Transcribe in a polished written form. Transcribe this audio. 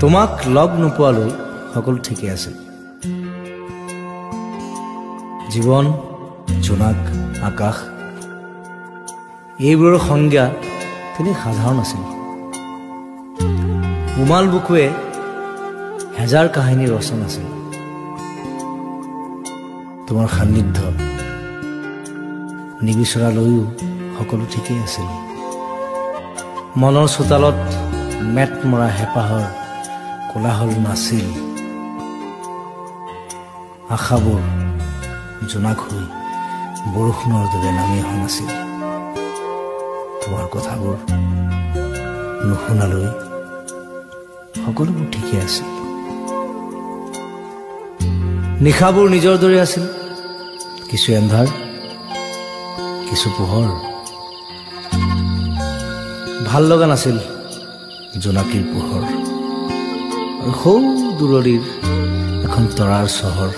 তোমাক লগ নোপোৱালৈ সকলো ঠিকে আছে। জীৱন, জোনাক, আকাশ এইবোৰৰ সংজ্ঞা তেনেই সাধাৰণ আছিল। উমাল বুকুৱে হেজাৰ কাহিনী ৰচন আছিল। তোমাৰ সান্নিধ্য নিবিচৰালৈও সকলো ঠিকেই আছিল। মনৰ চোতালত মেট মৰা হেঁপাহৰ কোলাহল নাছিল। আশাবোৰ জোনাক হৈ বৰষুণৰ দৰে নামি অহা নাছিল। তোমাৰ কথাবোৰ নুশুনালৈ সকলোবোৰ ঠিকেই আছিল। নিশাবোৰ নিজৰ দৰে আছিল, কিছু এন্ধাৰ, কিছু পোহৰ। ভাল লগা নাছিল জোনাকীৰ পোহৰ আৰু সৌ দূৰৈৰ এখন তৰাৰ চহৰ।